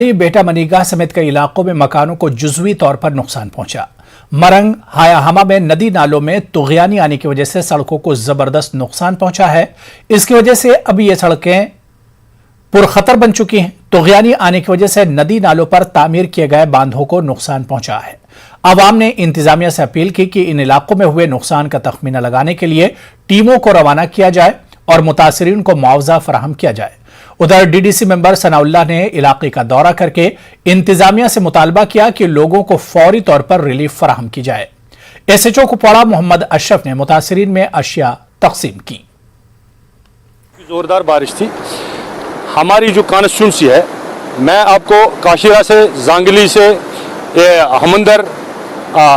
बेटा मनीगाह समेत कई इलाकों में मकानों को जुज़वी तौर पर नुकसान पहुंचा। मरंग हायाहमा में नदी नालों में तुग़यानी आने की वजह से सड़कों को जबरदस्त नुकसान पहुंचा है। इसकी वजह से अब ये सड़कें पुरखतर बन चुकी हैं। तुग़यानी आने की वजह से नदी नालों पर तामीर किए गए बांधों को नुकसान पहुंचा है। अवाम ने इंतजामिया से अपील की कि इन इलाकों में हुए नुकसान का तखमीना लगाने के लिए टीमों को रवाना किया जाए और मुतासिरीन को मुआवजा फराहम किया जाए। उधर डीडीसी मेंबर सनाउल्लाह ने इलाके का दौरा करके इंतजामिया से मुतालबा किया कि लोगों को फौरी तौर पर रिलीफ फराहम की जाए। एसएचओ कुपवाड़ा मोहम्मद अशरफ ने मुतासिरीन में अशिया तकसीम की। जोरदार बारिश थी। हमारी जो कॉन्स्टिट्यूंसी है, मैं आपको काशिरा से, जांगली से, हमंदर,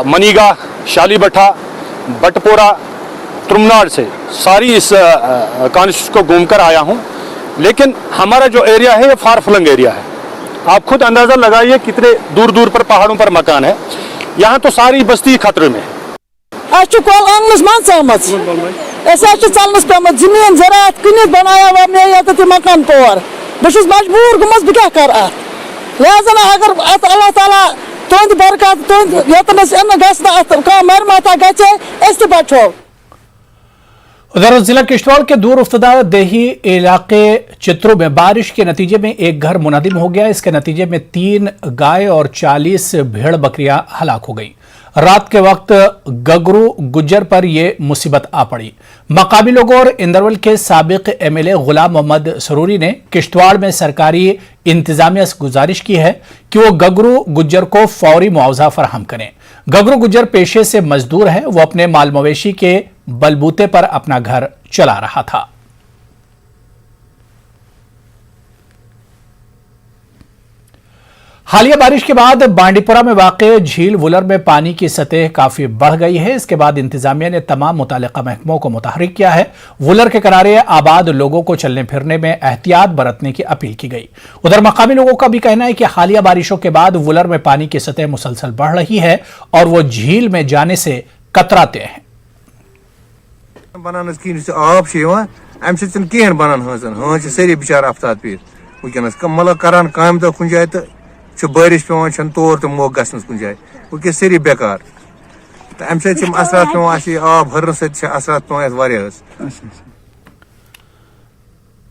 मनीगाह, शालीबट्ठा, बटपोरा, तुमनाड़ से सारी इस कॉन्स्टिट्यूंसी को घूमकर आया हूं। लेकिन हमारा जो एरिया है ये फार फ्लंग एरिया है। आप खुद अंदाजा लगाइए कितने दूर दूर पर पहाड़ों पर मकान है। यहाँ तो सारी बस्ती खतरे में है। जमीन ज़राअत कनित बनाया हुआ मैं ये मकान तौर बस मजबूर गुमस बह कर लिहाजा अगर अल्लाह ताला तुंद बरकत तुंद यतनस मरमता गि बचो। उधर जिला किश्तवाड़ के दूर उफ्तदा देही इलाके चित्रों में बारिश के नतीजे में एक घर मुनहदिम हो गया। इसके नतीजे में 3 गाय और 40 भेड़ बकरियां हलाक हो गई। रात के वक्त गगरू गुज्जर पर यह मुसीबत आ पड़ी। मकामी लोगों और इंदरवल के साबिक एमएलए गुलाम मोहम्मद सरूरी ने किश्तवाड़ में सरकारी इंतजामिया से गुजारिश की है कि वो गगरू गुज्जर को फौरी मुआवजा फराहम करें। गगरू गुज्जर पेशे से मजदूर है। वो अपने माल मवेशी के बलबूते पर अपना घर चला रहा था। हालिया बारिश के बाद बांडीपुरा में वाक़े झील वुलर में पानी की सतह काफी बढ़ गई है। इसके बाद इंतजामिया ने तमाम मुतालिका महकमों को मुतहर्रिक किया है। वुलर के किनारे आबाद लोगों को चलने फिरने में एहतियात बरतने की अपील की गई। उधर मकामी लोगों का भी कहना है कि हालिया बारिशों के बाद वुलर में पानी की सतह मुसलसल बढ़ रही है और वो झील में जाने से कतराते हैं। बनान आब अम सहन बनान हज सारी बिचार आफ्ताब पीर वनस मतलब करान काम दह कुछ जाए तो बारिश पे तौर तो मोक ग कुछ जाए वनस सारी बेकार तो अम असरात पे आब हर असरात पे।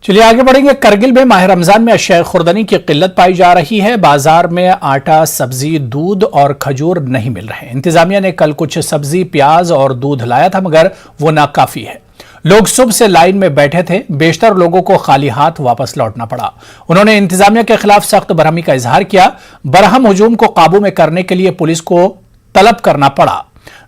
चलिए आगे बढ़ेंगे। करगिल में माह रमजान में अशिया खुर्दनी की किल्लत पाई जा रही है। बाजार में आटा, सब्जी, दूध और खजूर नहीं मिल रहे। इंतजामिया ने कल कुछ सब्जी, प्याज और दूध लाया था मगर वो नाकाफी है। लोग सुबह से लाइन में बैठे थे। बेशतर लोगों को खाली हाथ वापस लौटना पड़ा। उन्होंने इंतजामिया के खिलाफ सख्त बरहमी का इजहार किया। बरहम हुजूम को काबू में करने के लिए पुलिस को तलब करना पड़ा।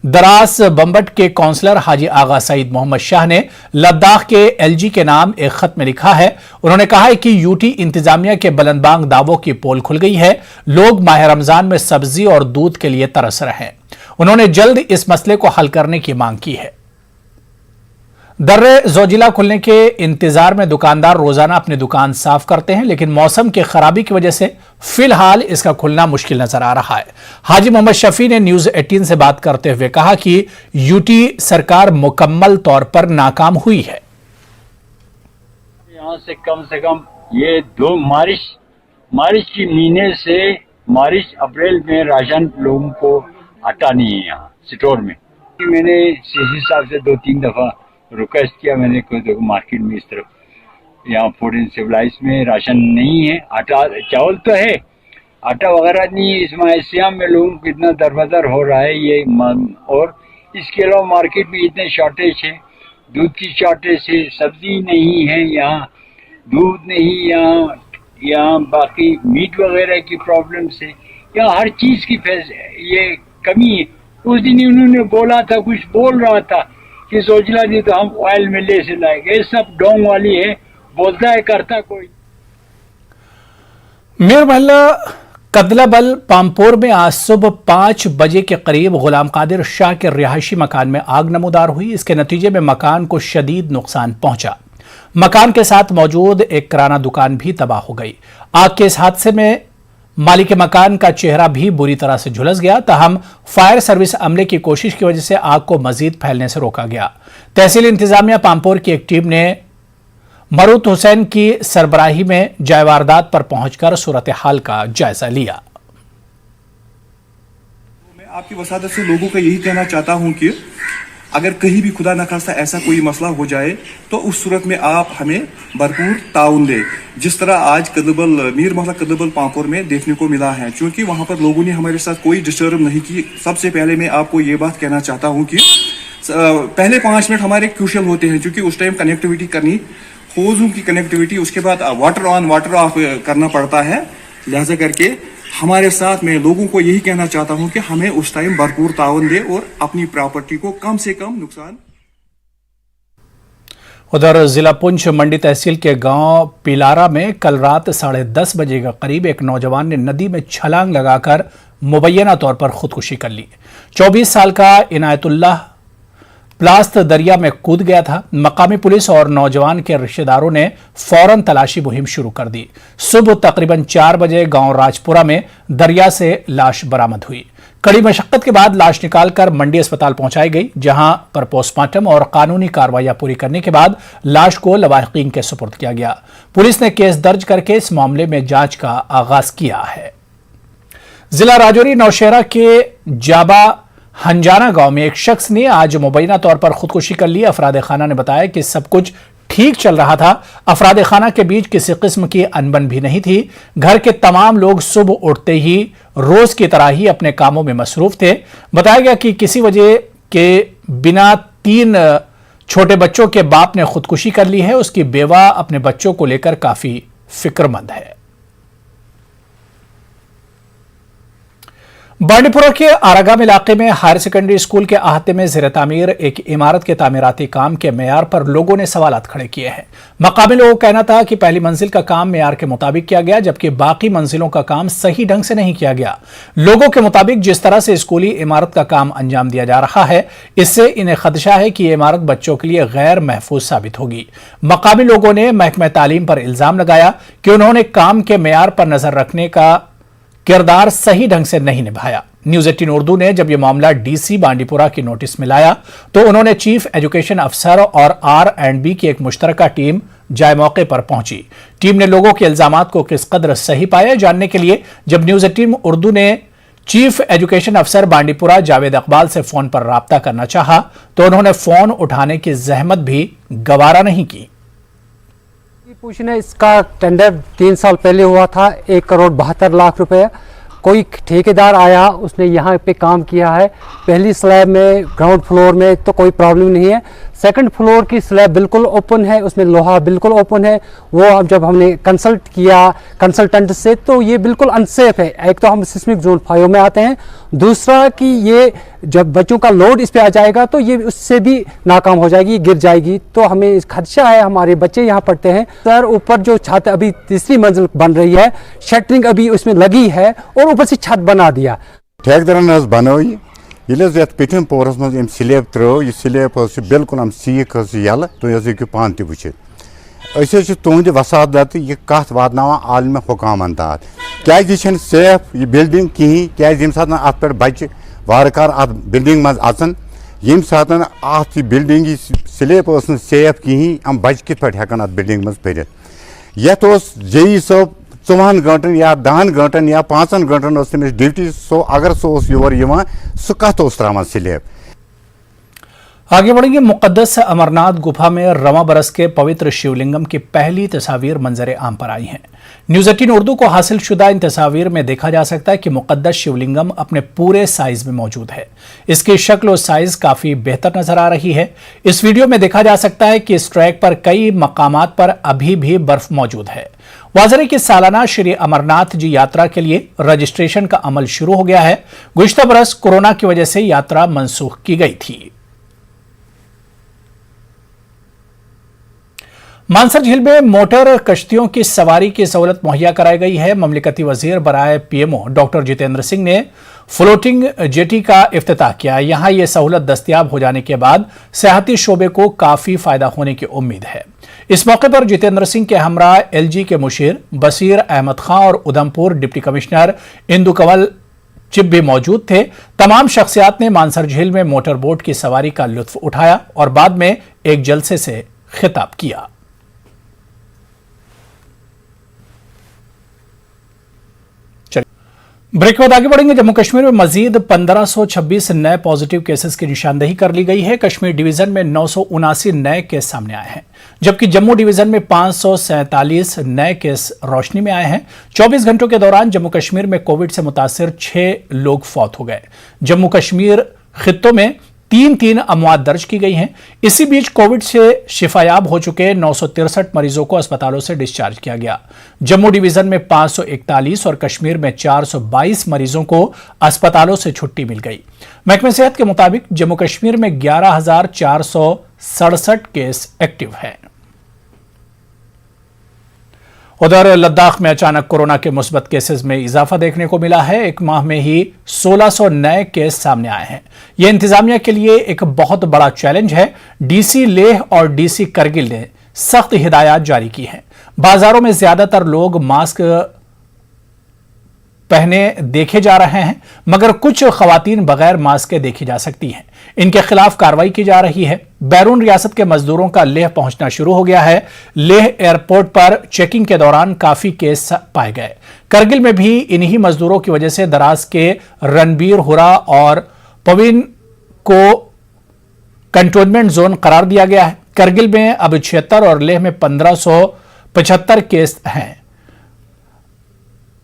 दरास बम्बट के काउंसलर हाजी आगा सईद मोहम्मद शाह ने लद्दाख के एलजी के नाम एक खत में लिखा है। उन्होंने कहा है कि यूटी इंतजामिया के बुलंदबांग दावों की पोल खुल गई है। लोग माह रमजान में सब्जी और दूध के लिए तरस रहे हैं। उन्होंने जल्द इस मसले को हल करने की मांग की है। दर्रे जोजिला खुलने के इंतजार में दुकानदार रोजाना अपनी दुकान साफ करते हैं, लेकिन मौसम की खराबी की वजह से फिलहाल इसका खुलना मुश्किल नजर आ रहा है। हाजी मोहम्मद शफी ने न्यूज 18 से बात करते हुए कहा कि यूटी सरकार मुकम्मल तौर पर नाकाम हुई है। यहाँ से कम ये 2 मार्च की महीने से मार्च अप्रैल में राशन लोगों को आता नहीं है यहाँ स्टोर में। मैंने सीसी साहब से 2-3 दफा रिक्वेस्ट किया मैंने कोई मार्केट में इस तरफ यहाँ फूड एंड सिविलाइज में राशन नहीं है। आटा चावल तो है, आटा वगैरह नहीं है। इस माह में लोगों को इतना दरबदर हो रहा है ये और इसके अलावा मार्केट में इतने शॉर्टेज है। दूध की शॉर्टेज है, सब्जी नहीं है यहाँ, दूध नहीं यहाँ बाकी मीट वगैरह की प्रॉब्लम से यहाँ हर चीज़ की ये कमी है। उस दिन उन्होंने बोला था, कुछ बोल रहा था कि सोचला नहीं तो हम ऑयल मिले से लाएंगे। सब डोंग वाली है, बोलता है करता कोई। मीर महल्ला कदलाबल पामपोर में आज सुबह 5 बजे के करीब गुलाम कादिर शाह के रिहायशी मकान में आग नमूदार हुई। इसके नतीजे में मकान को शदीद नुकसान पहुंचा। मकान के साथ मौजूद एक किराना दुकान भी तबाह हो गई। आग के इस हादसे में मालिक मकान का चेहरा भी बुरी तरह से झुलस गया। ताहम फायर सर्विस अमले की कोशिश की वजह से आग को मजीद फैलने से रोका गया। तहसील इंतजामिया पामपोर की एक टीम ने मरूत हुसैन की सरबराही में जाय वारदात पर पहुंचकर सूरत हाल का जायजा लिया। मैं आपकी वसादत से लोगों को यही कहना चाहता हूं कि अगर कहीं भी खुदा न खास्ता ऐसा कोई मसला हो जाए तो उस सूरत में आप हमें भरपूर ताउन दें, जिस तरह आज मीर मोहल्ला कदबल पांपोर में देखने को मिला है। क्योंकि वहां पर लोगों ने हमारे साथ कोई डिस्टर्ब नहीं की। सबसे पहले मैं आपको ये बात कहना चाहता हूं कि पहले 5 मिनट हमारे क्रूशियल होते हैं, क्योंकि उस टाइम कनेक्टिविटी करनी, होज़ों की कनेक्टिविटी, उसके बाद वाटर ऑन वाटर ऑफ करना पड़ता है। लिहाजा करके हमारे साथ मैं लोगों को यही कहना चाहता हूं कि हमें उस टाइम भरपूर ताउन दे और अपनी प्रॉपर्टी को कम से कम नुकसान। उधर जिला पुंछ मंडी तहसील के गांव पिलारा में कल रात 10:30 बजे के करीब एक नौजवान ने नदी में छलांग लगाकर मुबैना तौर पर खुदकुशी कर ली। 24 साल का इनायतुल्लाह प्लास्त दरिया में कूद गया था। मकामी पुलिस और नौजवान के रिश्तेदारों ने फौरन तलाशी मुहिम शुरू कर दी। सुबह तकरीबन 4 बजे गांव राजपुरा में दरिया से लाश बरामद हुई। कड़ी मशक्कत के बाद लाश निकालकर मंडी अस्पताल पहुंचाई गई, जहां पर पोस्टमार्टम और कानूनी कार्रवाइयां पूरी करने के बाद लाश को लवाहिकीन के सुपुर्द किया गया। पुलिस ने केस दर्ज करके इस मामले में जांच का आगाज किया है। जिला राजौरी नौशहरा के जाबा हंजाना गांव में एक शख्स ने आज मुबैना तौर पर खुदकुशी कर ली। अफराद खाना ने बताया कि सब कुछ ठीक चल रहा था। अफराद खाना के बीच किसी किस्म की अनबन भी नहीं थी। घर के तमाम लोग सुबह उठते ही रोज की तरह ही अपने कामों में मसरूफ थे। बताया गया कि किसी वजह के बिना 3 छोटे बच्चों के बाप ने खुदकुशी कर ली है। उसकी बेवा अपने बच्चों को लेकर काफी फिक्रमंद है। बांडीपुरा के आरागाम इलाके में हायर सेकेंडरी स्कूल के अहाते में ज़ेर तामीर एक इमारत के तामीराती काम के मेयार पर लोगों ने सवालात खड़े किए हैं। मकामी लोगों का कहना था कि पहली मंजिल का काम मेयार के मुताबिक किया गया, जबकि बाकी मंजिलों का काम सही ढंग से नहीं किया गया। लोगों के मुताबिक जिस तरह से स्कूली इमारत का काम अंजाम दिया जा रहा है, इससे इन्हें खदशा है कि यह इमारत बच्चों के लिए गैर महफूज साबित होगी। मकामी लोगों ने महकमा तालीम पर इल्जाम लगाया कि उन्होंने काम के मेयार पर नजर रखने का किरदार सही ढंग से नहीं निभाया। न्यूज 18 उर्दू ने जब यह मामला डीसी बांडीपुरा की नोटिस में लाया तो उन्होंने चीफ एजुकेशन अफसर और R&B की एक मुश्तरका टीम जाए मौके पर पहुंची। टीम ने लोगों के इल्जामात को किस कदर सही पाया जानने के लिए जब न्यूज 18 उर्दू ने चीफ एजुकेशन अफसर बांडीपुरा जावेद इकबाल से फोन पर राब्ता करना चाहा तो उन्होंने फोन उठाने की जहमत भी गवारा नहीं की। पूछने इसका टेंडर 3 साल पहले हुआ था, 1,72,00,000 रुपए। कोई ठेकेदार आया, उसने यहाँ पे काम किया है। पहली स्लैब में ग्राउंड फ्लोर में तो कोई प्रॉब्लम नहीं है। सेकंड फ्लोर की स्लैब बिल्कुल ओपन है, उसमें लोहा बिल्कुल ओपन है। वो अब जब हमने कंसल्ट किया कंसल्टेंट से तो ये बिल्कुल अनसेफ है। एक तो हम सिस्मिक जोन 5 में आते हैं, दूसरा कि ये जब बच्चों का लोड इस पे आ जाएगा तो ये उससे भी नाकाम हो जाएगी, गिर जाएगी। तो हमें खदशा है, हमारे बच्चे यहाँ पढ़ते हैं। सर ऊपर जो छत अभी 3री मंजिल बन रही है, शटरिंग अभी उसमें लगी है और ऊपर से छत बना दिया। ठेकेदारन बनो ये पिठन पोरस मज स्लेब त्रो, यह स्लेब बिल्कुल हम सीख यल तुम हेकू पान तु वुचित। तुहद वसादत यह कत वातना आलम हुकामन तात क्या सेफ यह बिल्डिंग कहीं क्या ये सात अत पे बच्चे वारकार अत बिल्डिंग मज अचन ये सात अत बिल्डिंग स्लेब सेफ कहीं हम बच्चे कित पे हेकान अत बिल्डिंग मज पढ़। यथ JE साहब 4 घंटन या 10 घंटन या 5 घंटन तमिस ड्यूटी, सो अगर सह योर सह कत त्रावान स्लेब। आगे बढ़ेंगे। मुकद्दस अमरनाथ गुफा में रवां बरस के पवित्र शिवलिंगम की पहली तस्वीर मंजर आम पर आई हैं। न्यूज 18 उर्दू को हासिल शुदा इन तस्वीर में देखा जा सकता है कि मुकद्दस शिवलिंगम अपने पूरे साइज में मौजूद है। इसकी शक्ल और साइज काफी बेहतर नजर आ रही है। इस वीडियो में देखा जा सकता है कि इस ट्रैक पर कई मकामात पर अभी भी बर्फ मौजूद है। वाज़ेह की सालाना श्री अमरनाथ जी यात्रा के लिए रजिस्ट्रेशन का अमल शुरू हो गया है। गुज़िश्ता बरस कोरोना की वजह से यात्रा मनसूख की गई थी। मानसर झील में मोटर कश्तियों की सवारी की सहूलत मुहैया कराई गई है। ममलिकती वजीर बराए PMO डॉक्टर जितेंद्र सिंह ने फ्लोटिंग जेटी का इफ्तिताह किया। यहां यह सहूलत दस्तयाब हो जाने के बाद सियाहती शोबे को काफी फायदा होने की उम्मीद है। इस मौके पर जितेंद्र सिंह के हमरा LG के मुशीर बसीर अहमद खां और Udhampur deputy commissioner Indu Kanwal chip भी मौजूद थे। तमाम शख्सियात ने मानसर झील में मोटर बोट की सवारी का लुत्फ उठाया और बाद में एक जलसे से खिताब किया। ब्रेक के बाद आगे बढ़ेंगे। जम्मू कश्मीर में मजीद 1526 नए पॉजिटिव केसेस की निशानदेही कर ली गई है। कश्मीर डिवीजन में 979 नए केस सामने आए हैं, जबकि जम्मू डिवीजन में 547 नए केस रोशनी में आए हैं। 24 घंटों के दौरान जम्मू कश्मीर में कोविड से मुतासिर 6 लोग फौत हो गए। जम्मू कश्मीर खित्तों में 3 अमवात दर्ज की गई हैं। इसी बीच कोविड से शिफायाब हो चुके 963 मरीजों को अस्पतालों से डिस्चार्ज किया गया। जम्मू डिवीजन में 541 और कश्मीर में 422 मरीजों को अस्पतालों से छुट्टी मिल गई। महकमे सेहत के मुताबिक जम्मू कश्मीर में 11,467 केस एक्टिव हैं। उधर लद्दाख में अचानक कोरोना के मुस्बत केसेस में इजाफा देखने को मिला है। एक माह में ही 1600 नए केस सामने आए हैं। यह इंतजामिया के लिए एक बहुत बड़ा चैलेंज है। डीसी लेह और डीसी करगिल ने सख्त हिदायत जारी की हैं। बाजारों में ज्यादातर लोग मास्क पहने देखे जा रहे हैं, मगर कुछ खवातीन बगैर मास्क के देखी जा सकती हैं। इनके खिलाफ कार्रवाई की जा रही है। बैरून रियासत के मजदूरों का लेह पहुंचना शुरू हो गया है। लेह एयरपोर्ट पर चेकिंग के दौरान काफी केस पाए गए। करगिल में भी इन्हीं मजदूरों की वजह से दराज के रणबीर हुरा और पविन को कंटोनमेंट जोन करार दिया गया है। करगिल में अब 76 और लेह में 1575 केस हैं।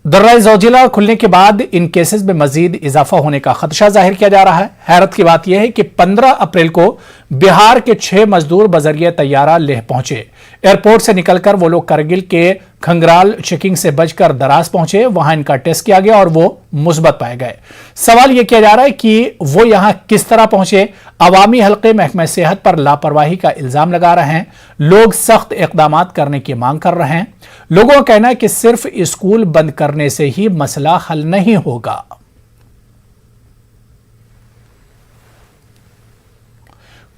दर्रा ज़ौजिला खुलने के बाद इन केसेस में मजीद इजाफा होने का खदशा जाहिर किया जा रहा है। हैरत की बात यह है कि 15 अप्रैल को बिहार के 6 मजदूर बजरिया तैयारा लेह पहुंचे। एयरपोर्ट से निकलकर वो लोग करगिल के खंगराल चेकिंग से बचकर दराज पहुंचे। वहां इनका टेस्ट किया गया और वो मुस्बत पाए गए। सवाल यह किया जा रहा है कि वो यहां किस तरह पहुंचे। अवामी हल्के महकमे सेहत पर लापरवाही का इल्जाम लगा रहे हैं। लोग सख्त इकदाम करने की मांग कर रहे हैं। लोगों का कहना है कि सिर्फ स्कूल बंद करने से ही मसला हल नहीं होगा।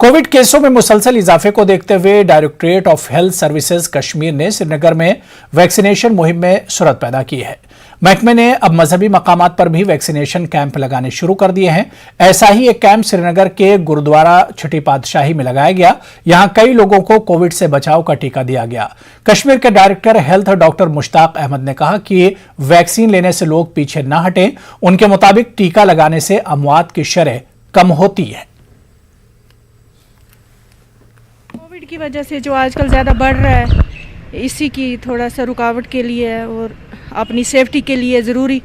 कोविड केसों में मुसलसल इजाफे को देखते हुए directorate of health services Kashmir ने श्रीनगर में वैक्सीनेशन मुहिम में सूरत पैदा की है। महकमे ने अब मजहबी मकामात पर भी वैक्सीनेशन कैंप लगाने शुरू कर दिए हैं। ऐसा ही एक कैंप श्रीनगर के गुरुद्वारा छठी पातशाही में लगाया गया। यहां कई लोगों को कोविड से बचाव का टीका दिया गया। कश्मीर के director health doctor Mushtaq Ahmad ने कहा कि वैक्सीन लेने से लोग पीछे न हटें। उनके मुताबिक टीका लगाने से अमवात की शरह कम होती है। कोविड की वजह से जो आजकल ज़्यादा बढ़ रहा है, इसी की थोड़ा सा रुकावट के लिए है और अपनी सेफ्टी के लिए ज़रूरी।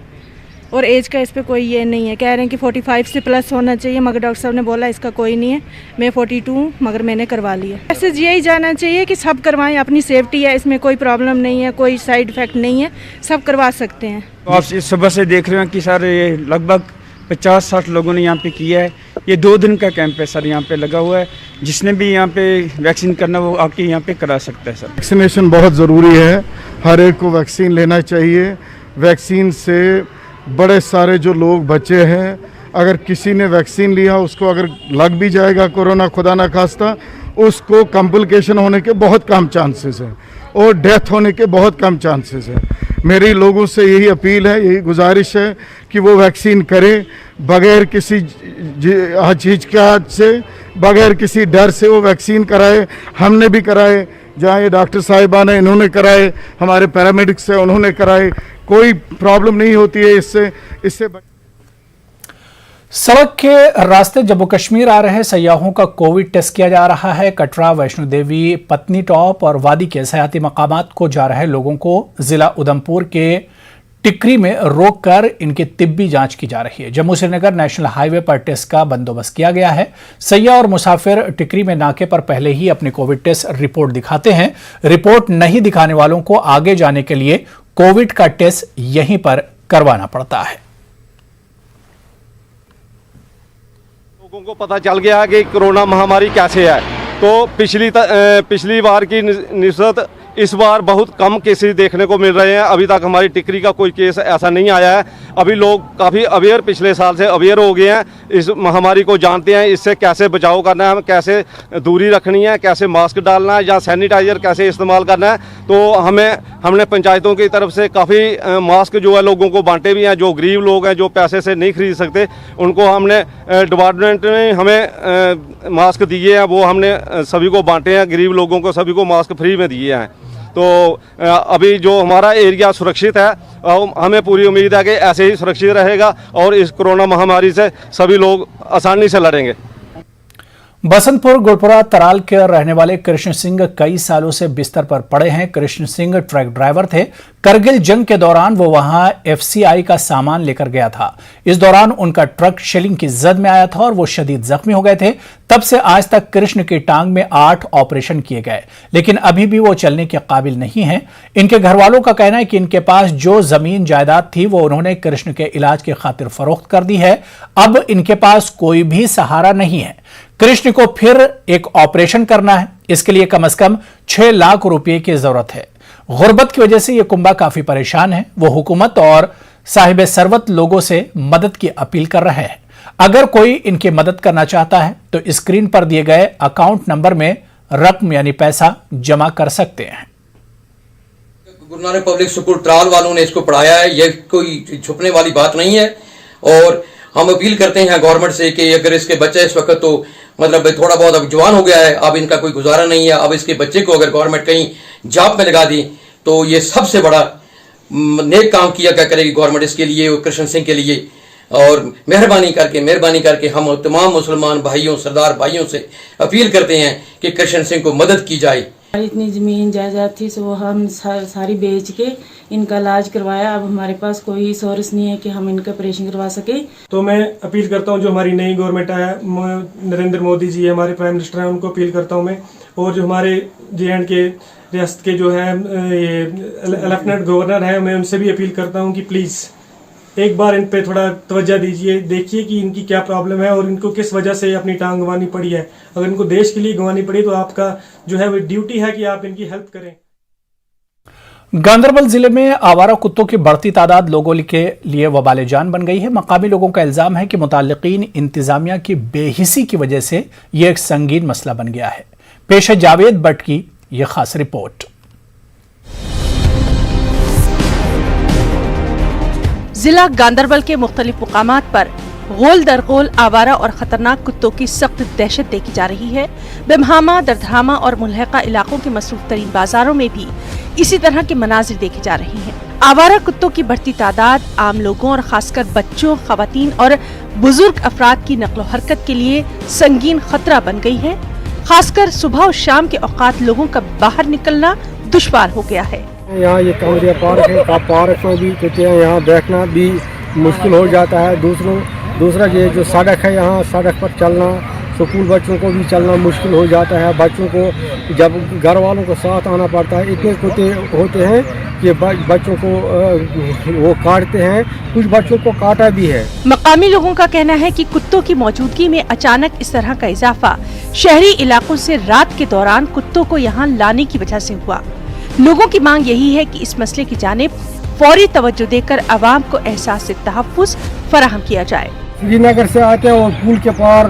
और एज का इस पे कोई ये नहीं है। कह रहे हैं कि 45 से प्लस होना चाहिए, मगर डॉक्टर साहब ने बोला इसका कोई नहीं है। मैं 42 हूँ, मगर मैंने करवा लिया। मैसेज यही जाना चाहिए कि सब करवाएं, अपनी सेफ्टी है, इसमें कोई प्रॉब्लम नहीं है, कोई साइड इफ़ेक्ट नहीं है, सब करवा सकते हैं। तो आप इस सुबह से देख रहे हैं कि सर ये लगभग 50-60 लोगों ने यहाँ पे किया है। ये 2 दिन का कैंप है सर, यहाँ पे लगा हुआ है। जिसने भी यहाँ पे वैक्सीन करना वो आके यहाँ पे करा सकता है सर। वैक्सीनेशन बहुत ज़रूरी है। हर एक को वैक्सीन लेना चाहिए। वैक्सीन से बड़े सारे जो लोग बचे हैं, अगर किसी ने वैक्सीन लिया उसको अगर लग भी जाएगा कोरोना, खुदा ना खास्ता, उसको कॉम्प्लिकेशन होने के बहुत कम चांसेस हैं और डेथ होने के बहुत कम चांसेस हैं। मेरी लोगों से यही अपील है, यही गुजारिश है कि वो वैक्सीन करें बगैर किसी हिचकिचाहट से, बगैर किसी डर से वो वैक्सीन कराए। हमने भी कराए, जहाँ ये डॉक्टर साहिबान हैं इन्होंने कराए, हमारे पैरामेडिक्स हैं उन्होंने कराए। कोई प्रॉब्लम नहीं होती है इससे। सड़क के रास्ते जम्मू कश्मीर आ रहे सयाहों का कोविड टेस्ट किया जा रहा है। कटरा, वैष्णो देवी, पत्नी टॉप और वादी के सयाती मकामात को जा रहे लोगों को जिला उधमपुर के टिकरी में रोककर इनकी तिब्बी जांच की जा रही है। जम्मू श्रीनगर नेशनल हाईवे पर टेस्ट का बंदोबस्त किया गया है। सयाह और मुसाफिर टिकरी में नाके पर पहले ही अपनी कोविड टेस्ट रिपोर्ट दिखाते हैं। रिपोर्ट नहीं दिखाने वालों को आगे जाने के लिए कोविड का टेस्ट यहीं पर करवाना पड़ता है। लोगों को पता चल गया है कि कोरोना महामारी कैसे है, तो पिछली बार की निस्बत इस बार बहुत कम केसेस देखने को मिल रहे हैं। अभी तक हमारी टिकरी का कोई केस ऐसा नहीं आया है। अभी लोग काफ़ी अवेयर, पिछले साल से अवेयर हो गए हैं, इस महामारी को जानते हैं, इससे कैसे बचाव करना है, कैसे दूरी रखनी है, कैसे मास्क डालना है या सैनिटाइज़र कैसे इस्तेमाल करना है। तो हमने पंचायतों की तरफ से काफ़ी मास्क जो है लोगों को बांटे भी हैं। जो गरीब लोग हैं, जो पैसे से नहीं खरीद सकते, उनको हमने डिपार्टमेंट ने हमें मास्क दिए हैं, वो हमने सभी को बांटे हैं। गरीब लोगों को सभी को मास्क फ्री में दिए हैं। तो अभी जो हमारा एरिया सुरक्षित है, हमें पूरी उम्मीद है कि ऐसे ही सुरक्षित रहेगा और इस कोरोना महामारी से सभी लोग आसानी से लड़ेंगे। बसंतपुर गुड़पुरा तराल के रहने वाले कृष्ण सिंह कई सालों से बिस्तर पर पड़े हैं। कृष्ण सिंह ट्रक ड्राइवर थे। करगिल जंग के दौरान वो वहां एफसीआई का सामान लेकर गया था। इस दौरान उनका ट्रक शेलिंग की जद में आया था और वो शदीद जख्मी हो गए थे। तब से आज तक कृष्ण की टांग में 8 ऑपरेशन किए गए, लेकिन अभी भी वो चलने के काबिल नहीं है। इनके घर वालों का कहना है कि इनके पास जो जमीन जायदाद थी वो उन्होंने कृष्ण के इलाज की खातिर फरोख्त कर दी है। अब इनके पास कोई भी सहारा नहीं है। कृष्ण को फिर एक ऑपरेशन करना है, इसके लिए कम से कम 6 लाख रुपए की जरूरत है। गुर्बत की वजह से ये कुंबा काफी परेशान है। वो हुकूमत और साहिब सरवत लोगों से मदद की अपील कर रहे हैं। अगर कोई इनकी मदद करना चाहता है तो स्क्रीन पर दिए गए अकाउंट नंबर में रकम यानी पैसा जमा कर सकते हैं। गुरु नानक पब्लिक स्कूल तराल वालों ने इसको पढ़ाया है, ये कोई छुपने वाली बात नहीं है। और हम अपील करते हैं गवर्नमेंट से कि अगर इसके बच्चे इस वक्त तो मतलब थोड़ा बहुत अब जवान हो गया है, अब इनका कोई गुजारा नहीं है, अब इसके बच्चे को अगर गवर्नमेंट कहीं जॉब में लगा दी तो ये सबसे बड़ा नेक काम किया क्या करेगी गवर्नमेंट इसके लिए, कृष्ण सिंह के लिए। और मेहरबानी करके हम तमाम मुसलमान भाइयों सरदार भाइयों से अपील करते हैं कि कृष्ण सिंह को मदद की जाए। इतनी ज़मीन जायदाद थी सो हम सारी बेच के इनका इलाज करवाया। अब हमारे पास कोई सोर्स नहीं है कि हम इनका ऑपरेशन करवा सके। तो मैं अपील करता हूँ जो हमारी नई गवर्नमेंट है, नरेंद्र मोदी जी हमारे प्राइम मिनिस्टर हैं, उनको अपील करता हूँ मैं। और जो हमारे JND के रियासत के जो है ये लेफ्टिनेंट गवर्नर है, मैं उनसे भी अपील करता हूँ कि प्लीज़ एक बार इन पे थोड़ा तवज्जो दीजिए, देखिए कि इनकी क्या प्रॉब्लम है और इनको किस वजह से अपनी टांग गंवानी पड़ी है। अगर इनको देश के लिए गंवानी पड़ी तो आपका जो है वो ड्यूटी है कि आप इनकी हेल्प करें। गांदरबल जिले में आवारा कुत्तों की बढ़ती तादाद लोगों के लिए वबाले जान बन गई है। मकामी लोगों का इल्जाम है कि मुताल्लिकीन इंतजामिया की बेहिसी की वजह से यह एक संगीन मसला बन गया है। पेश है जावेद भट्ट की यह खास रिपोर्ट। जिला गांदरबल के मुख्तलिफ मुकामात पर गोल दर गोल आवारा और खतरनाक कुत्तों की सख्त दहशत देखी जा रही है। बेमहामा, दर्दहामा और मुल्हका इलाकों के मसरूफ तरीन बाजारों में भी इसी तरह के मनाजिर देखे जा रहे हैं। आवारा कुत्तों की बढ़ती तादाद आम लोगों और खासकर बच्चों, खवातीन और बुजुर्ग अफराद की नक्लो हरकत के लिए संगीन खतरा बन गई है। खासकर सुबह और शाम के औकात लोगों का बाहर निकलना दुश्वार हो गया है। यहाँ ये कांवरिया पार्क है, पार्क में भी कुत्ते हैं, यहाँ बैठना भी मुश्किल हो जाता है। दूसरा ये जो सड़क है, यहाँ सड़क पर चलना, स्कूल बच्चों को भी चलना मुश्किल हो जाता है। बच्चों को जब घर वालों को साथ आना पड़ता है। इतने कुत्ते होते हैं कि बच्चों को वो काटते हैं, कुछ बच्चों को काटा भी है। मकामी लोगों का कहना है कि कुत्तों की मौजूदगी में अचानक इस तरह का इजाफा शहरी इलाकों से रात के दौरान कुत्तों को यहाँ लाने की वजह से हुआ। लोगों की मांग यही है कि इस मसले की जानिब फौरी तवज्जो देकर अवाम को एहसास तहफ़्फ़ुज़ फराहम किया जाए। श्रीनगर से आते हैं और पुल के पार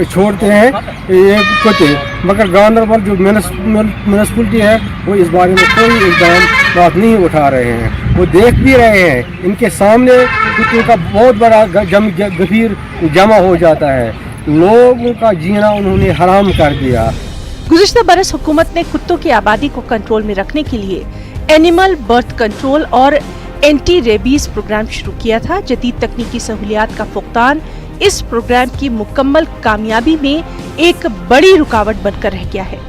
छोड़ते हैं ये कुत्ते, मगर गांदरबल जो म्यूनिसिपैलिटी है वो इस बारे में कोई इक़दाम बात नहीं उठा रहे हैं। वो देख भी रहे हैं, इनके सामने कुत्तों का बहुत बड़ा गंभीर जमा हो जाता है। लोगों का जीना उन्होंने हराम कर दिया। गुज़िश्ता बरस हुकूमत ने कुत्तों की आबादी को कंट्रोल में रखने के लिए एनिमल बर्थ कंट्रोल और एंटी रेबीज प्रोग्राम शुरू किया था। जदीद तकनीकी सहूलियात का फुकदान इस प्रोग्राम की मुकम्मल कामयाबी में एक बड़ी रुकावट बनकर रह गया है।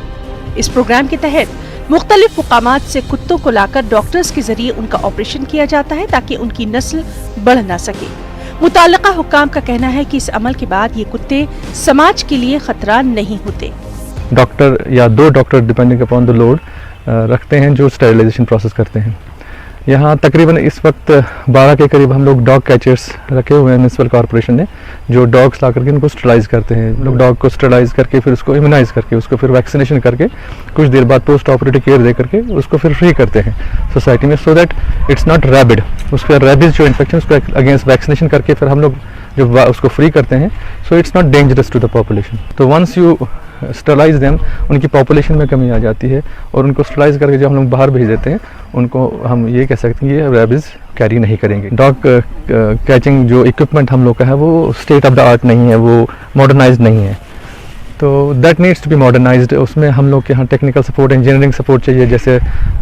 इस प्रोग्राम के तहत मुख्तलिफ मुकामात से कुत्तों को लाकर डॉक्टर्स के जरिए उनका ऑपरेशन किया जाता है ताकि उनकी नस्ल बढ़ न सके। मुताल्लिका हुक्काम का कहना है कि इस अमल के बाद ये कुत्ते समाज के लिए खतरा नहीं होते। डॉक्टर या 2 doctor depending upon the load रखते हैं जो स्टेरिलाइजेशन प्रोसेस करते हैं। यहाँ तकरीबन इस वक्त 12 के करीब हम लोग डॉग कैचर्स रखे हुए हैं म्यूनसिपल कॉर्पोरेशन ने, जो डॉग्स ला करके उनको स्टरलाइज करते हैं। लोग डॉग को स्टरलाइज करके फिर उसको इम्यूनाइज करके उसको फिर वैक्सीनेशन करके कुछ देर बाद पोस्ट ऑपरेटिव केयर दे करके उसको फिर फ्री करते हैं सोसाइटी में, so that it's not rabid. उसका रैबिज जो इन्फेक्शन उसको अगेंस्ट वैक्सीनेशन करके फिर हम लोग जब उसको फ्री करते हैं, so it's not dangerous to the population. तो वंस यू स्टरलाइज देम, उनकी पॉपुलेशन में कमी आ जाती है और उनको स्टरलाइज करके जब हम लोग बाहर भेज देते हैं, उनको हम ये कह सकते हैं ये रैबिज कैरी नहीं करेंगे। डॉग कैचिंग जो इक्विपमेंट हम लोग का है वो स्टेट ऑफ द आर्ट नहीं है, वो मॉडर्नाइज्ड नहीं है। तो that needs to be modernised. उसमें हम लोग के यहाँ टेक्निकल सपोर्ट, इंजीनियरिंग सपोर्ट चाहिए, जैसे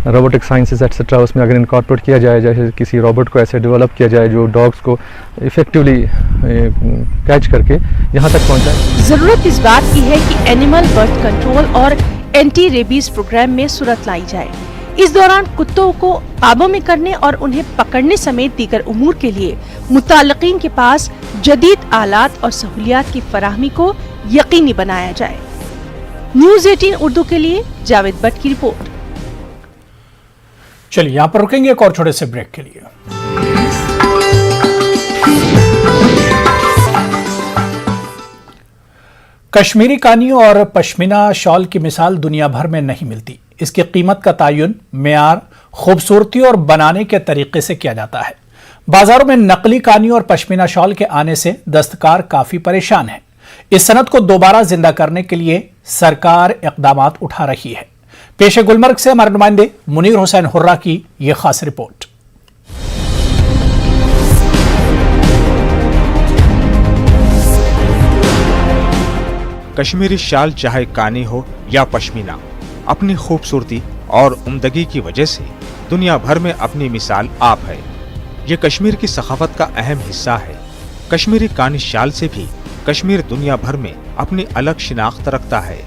रोबोटिक साइंसेस एट्सेट्रा. उसमें अगर इनकॉर्पोरेट किया जाए, जैसे किसी रोबोट को ऐसे डेवलप किया जाए जो डॉग्स को इफेक्टिवली कैच करके यहाँ तक पहुँचाए. जरूरत इस बात की है कि एनिमल बर्थ कंट्रोल और एंटी रेबीज प्रोग्राम में सूरत लाई जाए. इस दौरान कुत्तों को काबू में करने और उन्हें पकड़ने समेत दीगर उमूर के लिए मुताल्लिकीन के पास जदीद आलात और सहूलियात की फराहमी को यकीनी बनाया जाए. न्यूज़ 18 उर्दू के लिए जावेद भट्ट की रिपोर्ट. चलिए यहाँ पर रुकेंगे एक और छोटे से ब्रेक के लिए. कश्मीरी कानी और पश्मीना शॉल की मिसाल दुनिया भर में नहीं मिलती. इसकी कीमत का तयन मेयार, खूबसूरती और बनाने के तरीके से किया जाता है. बाजारों में नकली कानी और पश्मीना शॉल के आने से दस्तकार काफी परेशान है. इस सनत को दोबारा जिंदा करने के लिए सरकार इक़दामात उठा रही है. पेश गुलमर्ग से हमारे नुमाइंदे मुनीर हुसैन हुर्रा की यह खास रिपोर्ट. कश्मीरी शाल चाहे कानी हो या पश्मीना, अपनी खूबसूरती और उम्दगी की वजह से दुनिया भर में अपनी मिसाल आप है. ये कश्मीर की सखावत का अहम हिस्सा है. कश्मीरी कानी शाल से भी कश्मीर दुनिया भर में अपनी अलग शिनाख्त रखता है.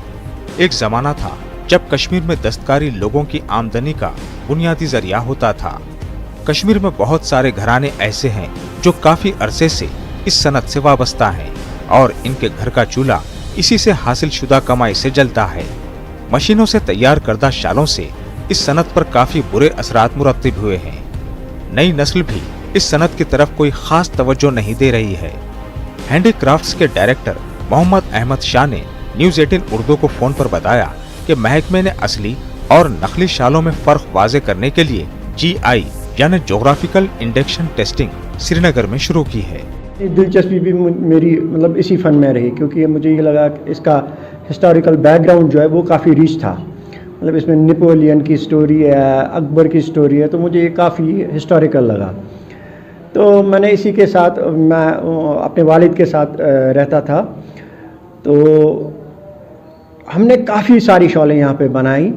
एक जमाना था जब कश्मीर में दस्तकारी लोगों की आमदनी का बुनियादी जरिया होता था. कश्मीर में बहुत सारे घराने ऐसे हैं जो काफी अरसे से इस सनत से वाबस्ता हैं और इनके घर का चूल्हा इसी से हासिल शुदा कमाई से जलता है. मशीनों से तैयार करदा शालों से इस सनत पर काफी बुरे असरात मुरत्तिब हुए हैं. नई नस्ल भी इस सनत की तरफ कोई खास तवज्जो नहीं दे रही है. हैंडीक्राफ्ट्स के डायरेक्टर मोहम्मद अहमद शाह ने न्यूज़ 18 उर्दू को फोन पर बताया कि महकमे ने असली और नकली शालों में फर्क वाजे करने के लिए GI यानी जोग्राफिकल इंडेक्शन टेस्टिंग श्रीनगर में शुरू की है. दिलचस्पी भी मेरी मतलब इसी फन में रही, क्योंकि मुझे ये लगा कि इसका हिस्टोरिकल बैकग्राउंड जो है वो काफ़ी रिच था. मतलब इसमें नेपोलियन की स्टोरी है, अकबर की स्टोरी है, तो मुझे ये काफ़ी हिस्टोरिकल लगा. तो मैंने इसी के साथ, मैं अपने वालिद के साथ रहता था, तो हमने काफ़ी सारी शॉलें यहाँ पे बनाई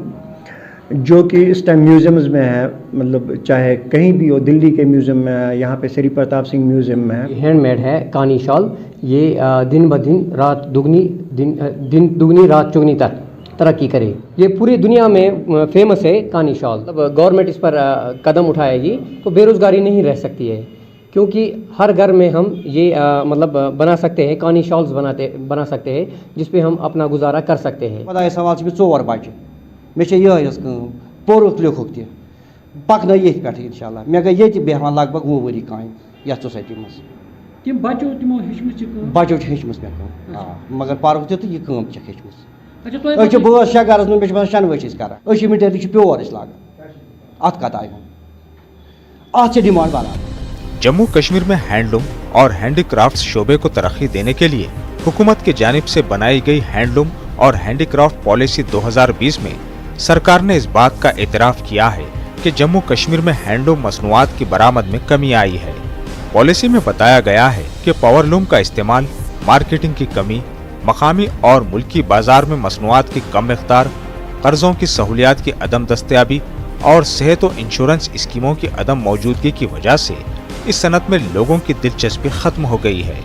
जो कि इस टाइम म्यूज़ियम्स में है. मतलब चाहे कहीं भी हो, दिल्ली के म्यूज़ियम में है, यहाँ पे श्री प्रताप सिंह म्यूज़ियम में है. हैंडमेड है कानी शॉल. ये दिन ब दिन रात दिन दुगनी रात चौगनी तक तरक्की करे. ये पूरी दुनिया में फेमस है कानी शॉल. गवर्नमेंट इस पर कदम उठाएगी तो बेरोज़गारी नहीं रह सकती है, क्योंकि हर घर में हम ये मतलब बना सकते हैं, कानी शॉल्स बना सकते हैं जिस पे हम अपना गुजारा कर सकते हैं. खुदा सवाल से 4 बच्चे मे पोरुक लिखुक तह पकन ये पे इंशाल्लाह. मे गई ये बेहवान लगभग 20 वरी काम ये सोसाइटी मज. तम बचो हेचम पे मगर पार्क तो यह हेचम. बस 6 गरस मे शनवे कर इमिडिएटली प्योर लागान. अत कत आय अत डिमांड बना. जम्मू कश्मीर में हैंडलूम और हैंडीक्राफ्ट्स शोबे को तरक्की देने के लिए हुकूमत की जानिब से बनाई गई हैंडलूम और हैंडीक्राफ्ट पॉलिसी 2020 में सरकार ने इस बात का एतराफ़ किया है कि जम्मू कश्मीर में हैंडलूम मसनूआत की बरामद में कमी आई है. पॉलिसी में बताया गया है कि पावरलूम का इस्तेमाल, मार्केटिंग की कमी, मकामी और मुल्की बाजार में मसनूआत की कम मिक़दार, कर्ज़ों की सहूलियात की अदम दस्तयाबी और सेहत और इंश्योरेंस स्कीमों की अदम मौजूदगी की वजह से इस सनत में लोगों की दिलचस्पी ख़त्म हो गई है.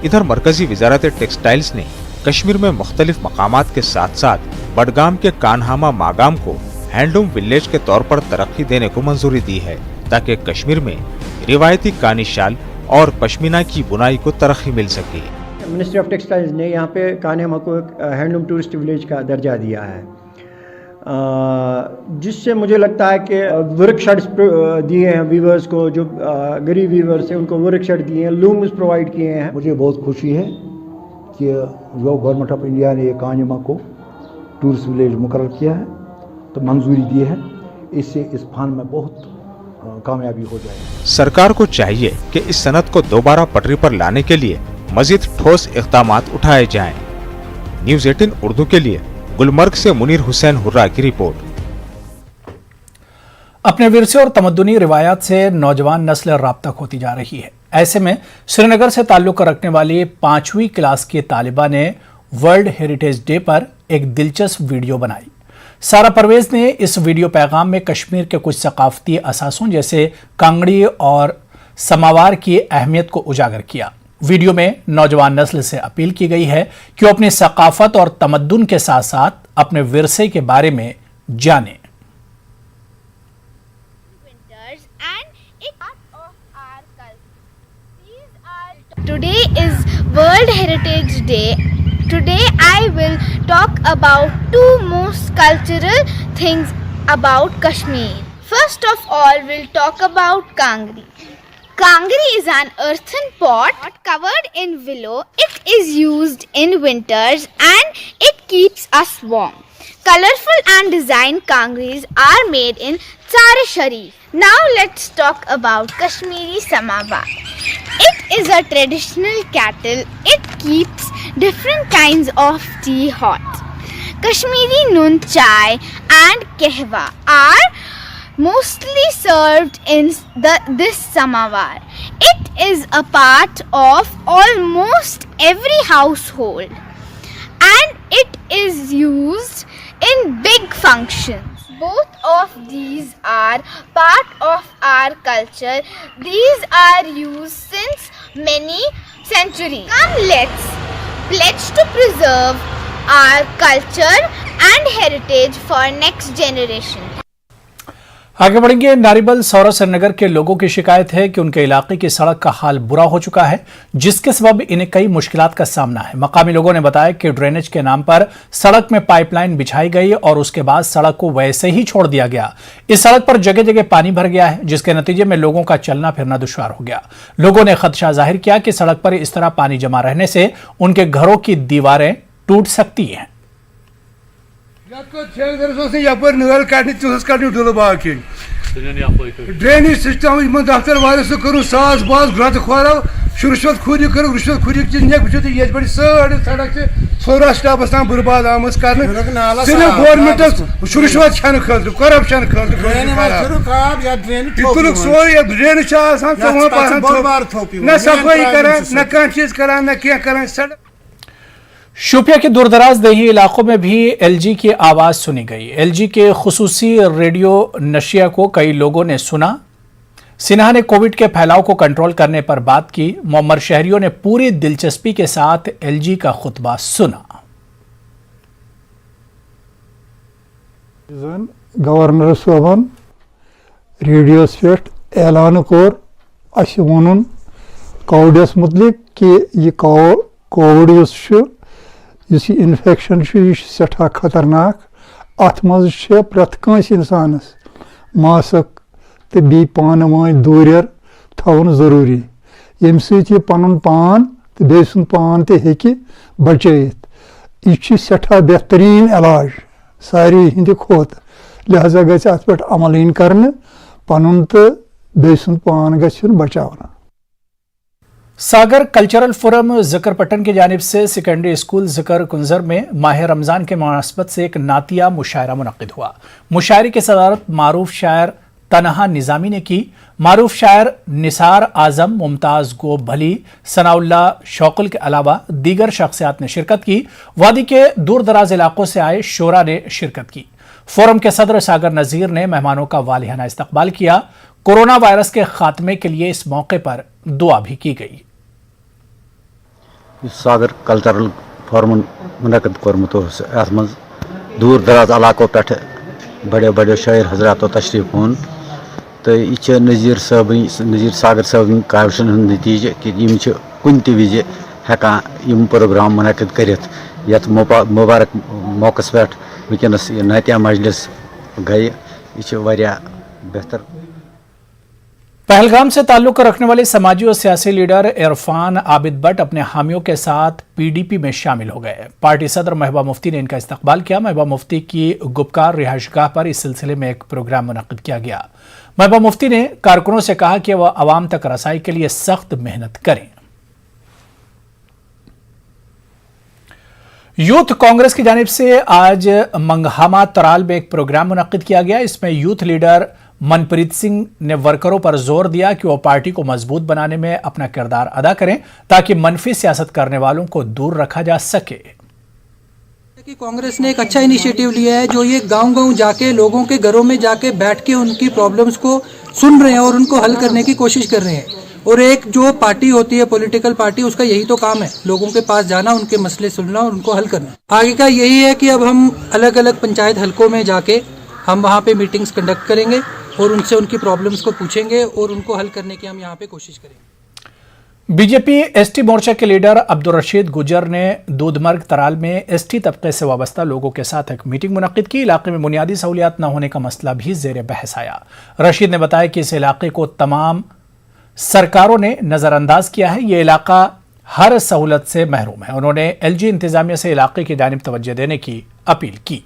इधर मरकजी वजारत टेक्सटाइल्स ने कश्मीर में मुख्तलिफ मकामात के साथ साथ बडगाम के कानहामा मागाम को हैंडलूम विलेज के तौर पर तरक्की देने को मंजूरी दी है, ताकि कश्मीर में रिवायती कानी शाल और पश्मीना की बुनाई को तरक्की मिल सके. मिनिस्ट्री ऑफ टेक्सटाइल्स ने यहाँ पे कानहामा को एक हैंडलूम टूरिस्ट विलेज का दर्जा दिया है, जिससे मुझे लगता है कि वर्कशॉप्स दिए हैं वीवर्स को, जो गरीब वीवर्स हैं उनको वर्कशॉप दिए हैं, लूम्स प्रोवाइड किए हैं. मुझे बहुत खुशी है कि जो गवर्नमेंट ऑफ इंडिया ने कानहामा को टूरिस्ट विलेज मुकर्रर किया है, तो मंजूरी दी है. इससे इस फन में बहुत कामयाबी हो जाएगी. सरकार को चाहिए कि इस सनत को दोबारा पटरी पर लाने के लिए मजीद ठोस इक़दामात उठाए जाएं. न्यूज़ 18 उर्दू के लिए गुलमर्ग से मुनीर हुसैन हुर्रा की रिपोर्ट. अपने विरसे और तमद्दुनी रिवायात से नौजवान नस्ल राब्ता खोती जा रही है. ऐसे में श्रीनगर से ताल्लुक़ रखने वाली 5वीं क्लास की तालिबा ने वर्ल्ड हेरिटेज डे पर एक दिलचस्प वीडियो बनाई। सारा परवेज ने इस वीडियो पैगाम में कश्मीर के कुछ सकाफती असासों जैसे कांगड़ी और समावार की अहमियत को उजागर किया। वीडियो में नौजवान नस्ल से अपील की गई है कि वो अपनी सकाफत और तमद्दुन के साथ साथ अपने विरसे के बारे में जाने। Today is World Heritage Day. Today I will talk about two most cultural things about Kashmir. First of all, we'll talk about Kangri. Kangri is an earthen pot covered in willow. It is used in winters and it keeps us warm. Colorful and designed kangris are made in Tsar Sharif. Now let's talk about Kashmiri Samavar. It is a traditional kettle. It keeps different kinds of tea hot. Kashmiri noon chai and kehwa are mostly served in this samavar. It is a part of almost every household and it is used in big functions. Both of these are part of our culture. These are used since many centuries. Come, let's pledge to preserve our culture and heritage for next generation. आगे बढ़ेंगे। नारीबल सौरा श्रीनगर के लोगों की शिकायत है कि उनके इलाके की सड़क का हाल बुरा हो चुका है, जिसके सबब इन्हें कई मुश्किलात का सामना है। मकामी लोगों ने बताया कि ड्रेनेज के नाम पर सड़क में पाइपलाइन बिछाई गई और उसके बाद सड़क को वैसे ही छोड़ दिया गया। इस सड़क पर जगह जगह पानी भर गया है, जिसके नतीजे में लोगों का चलना फिरना दुश्वार हो गया। लोगों ने खदशा जाहिर किया कि सड़क पर इस तरह पानी जमा रहने से उनके घरों की दीवारें टूट सकती हैं। ड्रेनेज सिस्टम दफ्तर वाले से करूँ सास बास ग्रत खोलो रुश्वत खुरी करूँ रुश्वत खुरी ये बड़ी सारी सड़क से सोरा स्टाफस तक बर्बाद आम सिर्फ गवर्नमेंट रुश्वत छान खतर करप्शन खतर सोए ड्रेनेज न सफाई कर न कह चीज करा न क्या करा सड़क। शोपिया के दूरदराज देही इलाकों में भी एलजी की आवाज सुनी गई। एलजी के खुसूसी रेडियो नशिया को कई लोगों ने सुना। सिन्हा ने कोविड के फैलाव को कंट्रोल करने पर बात की। मोहम्मद शहरियों ने पूरी दिलचस्पी के साथ एलजी का खुतबा सुना। गवर्नर सोबन रेडियो पे ऐलान कोर अस वनुन कोविडस मुतलिक कि यह कोविड इस इन्फेक्शन यह सठा खतरनाक अत मज प्रत कंस इंसानस मास्क तो बी पान वन दूर थवन जरूरी यम सह पन पान तो बे सुन पान ते बचत यह सठा बेहतरीन इलाज सारी हिंद खोत लिहाजा गि अत पे अमल करने पन तो बे सुन पान गन बचाना। सागर कल्चरल फोरम जकरपट्टन की जानिब से सेकेंडरी स्कूल जकर कुंजर में माह रमज़ान के मुनासबत से एक नातिया मुशायरा मुनक़िद हुआ। मुशायरे की सदारत मारूफ शायर तनहा निज़ामी ने की। मारूफ शायर निसार आज़म, मुमताज़ गो भली, सनाउल्ला शौकुल के अलावा दीगर शख्सियात ने शिरकत की। वादी के दूर दराज इलाकों से आए शोरा ने शिरकत की। फोरम के सदर सागर नज़ीर ने मेहमानों का वालिहाना इस्तकबाल किया। कोरोना वायरस के खात्मे के लिए इस मौके पर दुआ भी की गई। सागर कल्चरल फोरम मुनक़िद कोरमुत अत मज दूर दराज इलाकों पे बड़े बड़े शायर हजरात तशरीफ ओन तो यह नज़ीर सागर साहब काविशन नतीजे कि कुन त विज हेकान प्रोग्राम मुनक़िद करित यत मुबारक मौकस पे वनस नातिया मजलिस गई यह वारिया बेहतर। पहलगाम से ताल्लुक रखने वाले समाजी और सियासी लीडर इरफान आबिद भट्ट अपने हामियों के साथ पीडीपी में शामिल हो गए। पार्टी सदर महबूबा मुफ्ती ने इनका इस्तकबाल किया। महबूबा मुफ्ती की गुपकार रिहाइशगाह पर इस सिलसिले में एक प्रोग्राम मुनक़िद किया गया। महबूबा मुफ्ती ने कारकुनों से कहा कि वह आवाम तक रसाई के लिए सख्त मेहनत करें। यूथ कांग्रेस की जानिब से आज मंगहामा तराल में एक प्रोग्राम मुनक़िद किया गया। इसमें यूथ लीडर मनप्रीत सिंह ने वर्करों पर जोर दिया कि वो पार्टी को मजबूत बनाने में अपना किरदार अदा करें ताकि मनफी सियासत करने वालों को दूर रखा जा सके। कि कांग्रेस ने एक अच्छा इनिशिएटिव लिया है, जो ये गांव-गांव जाके लोगों के घरों में जाके बैठ के उनकी प्रॉब्लम्स को सुन रहे हैं और उनको हल करने की कोशिश कर रहे हैं। और एक जो पार्टी होती है, पॉलिटिकल पार्टी, उसका यही तो काम है, लोगों के पास जाना, उनके मसले सुनना और उनको हल करना। आगे का यही है कि अब हम अलग अलग पंचायत हलकों में जाके हम वहाँ पे मीटिंग्स कंडक्ट करेंगे और उनसे उनकी प्रॉब्लम्स को पूछेंगे और उनको हल करने की हम यहाँ पे कोशिश करेंगे। बीजेपी एसटी मोर्चा के लीडर अब्दुल रशीद गुजर ने दूधमर्ग तराल में एसटी तबके से वाबस्ता लोगों के साथ एक मीटिंग मुनक्किद की। इलाके में बुनियादी सहूलियात न होने का मसला भी जेर बहस आया। रशीद ने बताया कि इस इलाके को तमाम सरकारों ने नजरअंदाज किया है, ये इलाका हर सहूलत से महरूम है। उन्होंने एलजी इंतजामिया से इलाके की जानिब तवज्जो देने की अपील की।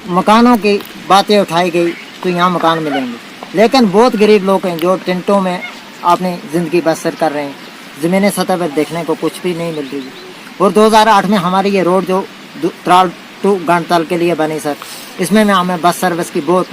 मकानों की बातें उठाई गई तो यहाँ मकान मिलेंगे, लेकिन बहुत गरीब लोग हैं जो टेंटों में अपनी ज़िंदगी बसर कर रहे हैं। ज़मीनी सतह पर देखने को कुछ भी नहीं मिल रही है। और 2008 में हमारी ये रोड जो त्राल टू गणतल के लिए बनी सर, इसमें हमें बस सर्विस की बहुत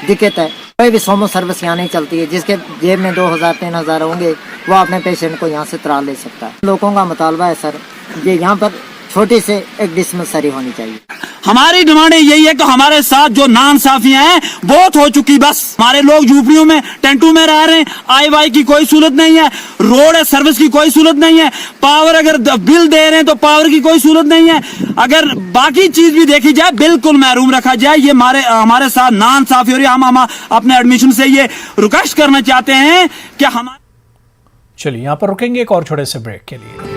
दिक्कत है। कोई भी सोमो सर्विस यहाँ नहीं चलती है। जिसके जेब में 2000-3000 होंगे वो अपने पेशेंट को यहाँ से त्राल ले सकता है। लोगों का मुतालबा है सर, ये यहाँ पर छोटी से एक डिस्पेंसरी होनी चाहिए। हमारी डिमांड यही है कि हमारे साथ जो नाइंसाफियां हैं बहुत हो चुकी, बस हमारे लोग झूपड़ियों में टेंटों में रह रहे हैं, आई वाई की कोई सहूलत नहीं है, रोड है सर्विस की कोई सहूलत नहीं है, पावर अगर बिल दे रहे हैं तो पावर की कोई सहूलत नहीं है। अगर बाकी चीज भी देखी जाए बिल्कुल महरूम रखा जाए। ये हमारे साथ नाइंसाफी हो रही है। हम अपने एडमिशन से ये रिक्वेस्ट करना चाहते हैं कि हमारे। चलिए यहाँ पर रुकेंगे एक और छोटे से ब्रेक के लिए।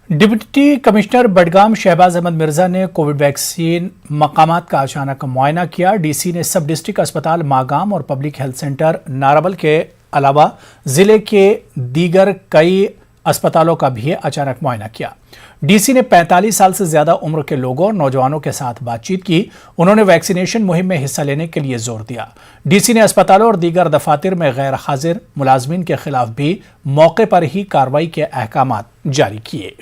डिप्टी कमिश्नर बडगाम शहबाज अहमद मिर्जा ने कोविड वैक्सीन मकामात का अचानक मुआयना किया। डीसी ने सब डिस्ट्रिक्ट अस्पताल मागाम और पब्लिक हेल्थ सेंटर नाराबल के अलावा जिले के दीगर कई अस्पतालों का भी अचानक मुआयना किया। डीसी ने 45 साल से ज्यादा उम्र के लोगों और नौजवानों के साथ बातचीत की। उन्होंने वैक्सीनेशन मुहिम में हिस्सा लेने के लिए जोर दिया। डीसी ने अस्पतालों और दीगर दफातर में गैर हाजिर मुलाजमीन के खिलाफ भी मौके पर ही कार्रवाई के अहकामात जारी किए।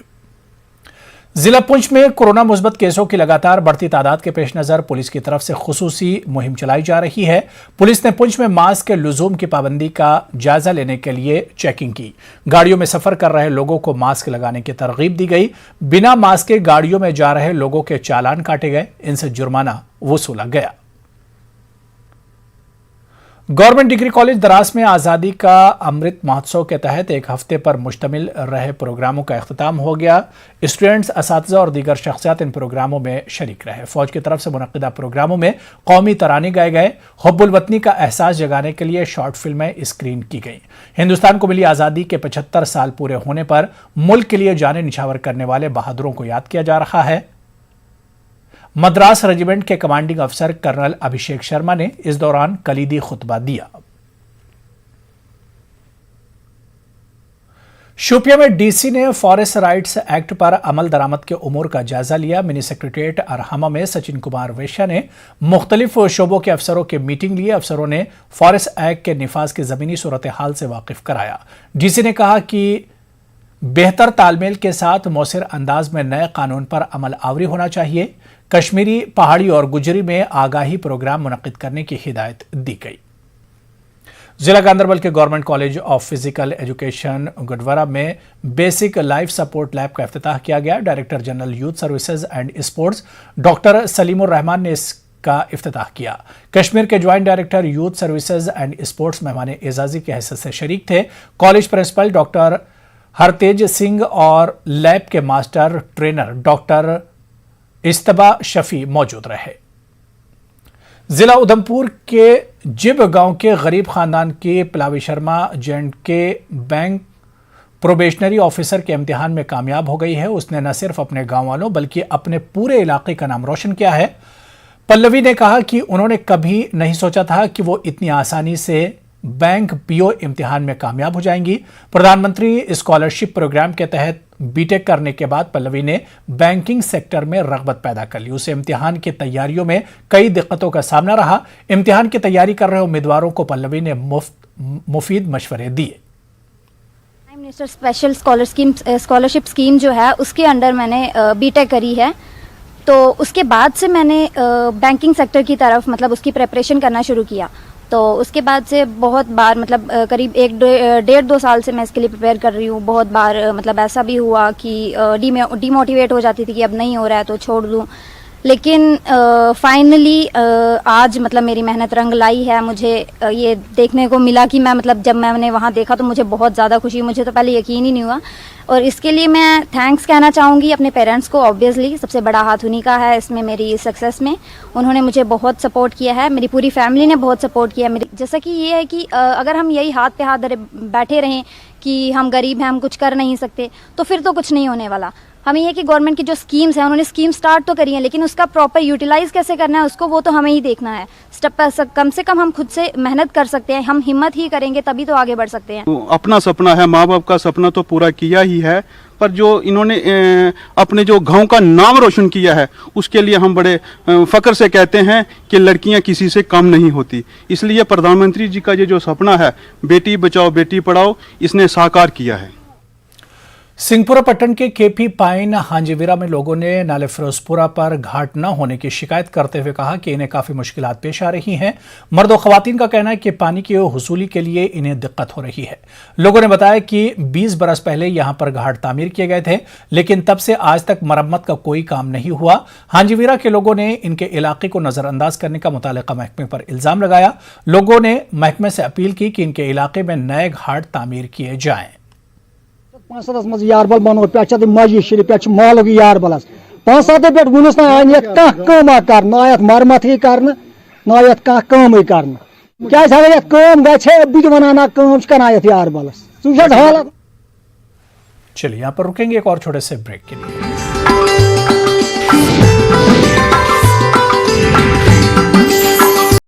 जिला पुंछ में कोरोना मुस्बत केसों की लगातार बढ़ती तादाद के पेश नजर पुलिस की तरफ से खुसूसी मुहिम चलाई जा रही है। पुलिस ने पुंछ में मास्क के लुजूम की पाबंदी का जायजा लेने के लिए चेकिंग की। गाड़ियों में सफर कर रहे लोगों को मास्क लगाने की तरगीब दी गई। बिना मास्क के गाड़ियों में जा रहे लोगों के चालान काटे गए, इनसे जुर्माना वसूला गया। गवर्नमेंट डिग्री कॉलेज दरास में आज़ादी का अमृत महोत्सव के तहत एक हफ्ते पर मुश्तमिल रहे प्रोग्रामों का अख्ताम हो गया। स्टूडेंट्स, असातिज़ा और दीगर शख्सियात इन प्रोग्रामों में शरीक रहे। फौज की तरफ से मुनक्किदा प्रोग्रामों में कौमी तराने गाए गए। हुब्बुल वतनी का एहसास जगाने के लिए शॉर्ट फिल्में स्क्रीन की गई। हिंदुस्तान को मिली आज़ादी के 75 साल पूरे होने पर मुल्क के लिए जाने निछावर करने वाले बहादुरों को याद किया जा रहा है। मद्रास रेजिमेंट के कमांडिंग अफसर कर्नल अभिषेक शर्मा ने इस दौरान कलीदी खुतबा दिया। शोपिया में डीसी ने फॉरेस्ट राइट्स एक्ट पर अमल दरामद के उमूर का जायजा लिया। मिनी सेक्रेटेरिएट अरहमा में सचिन कुमार वेश्या ने मुख्तलिफ शोबों के अफसरों की मीटिंग ली। अफसरों ने फॉरेस्ट एक्ट के निफाज की जमीनी सूरत हाल से वाकिफ कराया। डीसी ने कहा कि बेहतर तालमेल के साथ मौसर अंदाज में नए कानून पर अमल आवरी होना चाहिए। कश्मीरी, पहाड़ी और गुजरी में आगाही प्रोग्राम मुनक्किद करने की हिदायत दी गई। जिला गांधरबल के government college of physical education गुडवरा में बेसिक लाइफ सपोर्ट लैब का इफ्तिताह किया गया। Director general youth services and sports doctor Salimur Rahman ने इसका इफ्तिताह किया। कश्मीर के joint director youth services and sports मेहमान एजाजी की हैसियत से शरीक थे। College principal doctor Hartej Singh और लैब के master trainer doctor Istaba Shafi मौजूद रहे। जिला उधमपुर के जिब गांव के गरीब खानदान के Pallavi Sharma J&K bank probationary officer के इम्तिहान में कामयाब हो गई है। उसने न सिर्फ अपने गांव वालों बल्कि अपने पूरे इलाके का नाम रोशन किया है। पल्लवी ने कहा कि उन्होंने कभी नहीं सोचा था कि वो इतनी आसानी से बैंक पीओ इम्तिहान में कामयाब हो जाएंगी। प्रधानमंत्री स्कॉलरशिप प्रोग्राम के तहत बीटेक करने के बाद पल्लवी ने बैंकिंग सेक्टर में रगबत पैदा कर ली। उसे इम्तिहान की तैयारियों में कई दिक्कतों का सामना रहा। इम्तिहान की तैयारी कर रहे उम्मीदवारों को पल्लवी ने मुफीद मशवरे दिए। Prime minister special scholarship scheme जो है उसके अंडर मैंने बीटेक करी है। तो उसके बाद से मैंने बैंकिंग सेक्टर की तरफ मतलब उसकी प्रेपरेशन करना शुरू किया تو اس کے بعد سے بہت بار مطلب قریب 1.5-2 سال سے میں اس کے لیے پریپیئر کر رہی ہوں. بہت بار مطلب ایسا بھی ہوا کہ ڈی موٹیویٹ ہو جاتی تھی کہ اب نہیں ہو رہا ہے تو چھوڑ دوں, لیکن فائنلی آج مطلب میری محنت رنگ لائی ہے. مجھے یہ دیکھنے کو ملا کہ میں مطلب جب میں نے وہاں دیکھا تو مجھے بہت زیادہ خوشی, مجھے تو پہلے یقین ہی نہیں ہوا. اور اس کے لیے میں تھینکس کہنا چاہوں گی اپنے پیرنٹس کو. آبویسلی سب سے بڑا ہاتھ انہیں کا ہے اس میں, میری سکسیس میں. انہوں نے مجھے بہت سپورٹ کیا ہے, میری پوری فیملی نے بہت سپورٹ کیا ہے. جیسا کہ یہ ہے کہ اگر ہم یہی ہاتھ پہ ہاتھ بیٹھے رہیں کہ ہم غریب ہیں, ہم کچھ کر نہیں سکتے, تو پھر تو کچھ نہیں ہونے والا. ہمیں یہ کہ گورنمنٹ کی جو اسکیمز ہیں, انہوں نے اسکیم سٹارٹ تو کری ہیں, لیکن اس کا پراپر یوٹیلائز کیسے کرنا ہے اس کو وہ تو ہمیں ہی دیکھنا ہے. اسٹیپ کم سے کم ہم خود سے محنت کر سکتے ہیں, ہم ہمت ہی کریں گے تبھی تو آگے بڑھ سکتے ہیں. اپنا سپنا ہے, ماں باپ کا سپنا تو پورا کیا ہی ہے, پر جو انہوں نے اپنے جو گاؤں کا نام روشن کیا ہے اس کے لیے ہم بڑے فخر سے کہتے ہیں کہ لڑکیاں کسی سے کم نہیں ہوتی. اس لیے پردھان منتری جی کا یہ جو سپنا ہے بیٹی بچاؤ بیٹی پڑھاؤ, اس نے ساکار کیا ہے. سنگھپورہ پٹن کے کے پی پائن ہانجیویرا میں لوگوں نے نالے فیروزپورہ پر گھاٹ نہ ہونے کی شکایت کرتے ہوئے کہا کہ انہیں کافی مشکلات پیش آ رہی ہیں. مرد و خواتین کا کہنا ہے کہ پانی کی حصولی کے لیے انہیں دقت ہو رہی ہے. لوگوں نے بتایا کہ 20 برس پہلے یہاں پر گھاٹ تعمیر کیے گئے تھے, لیکن تب سے آج تک مرمت کا کوئی کام نہیں ہوا. ہانجیویرا کے لوگوں نے ان کے علاقے کو نظر انداز کرنے کا متعلقہ محکمے پر الزام لگایا. لوگوں نے محکمے سے اپیل کی کہ ان کے علاقے میں نئے گھاٹ تعمیر کیے جائیں. 5 مز یاربل بنو پہ مسجد شریف پہ مالک یاربلس 5 پہ ونس نا کم کر مرمت ہی کر کم کر گھے ونانا کر یاربلس. چلیے یہاں پر رکیں گے ایک اور چھوٹے سے بریک کے لیے.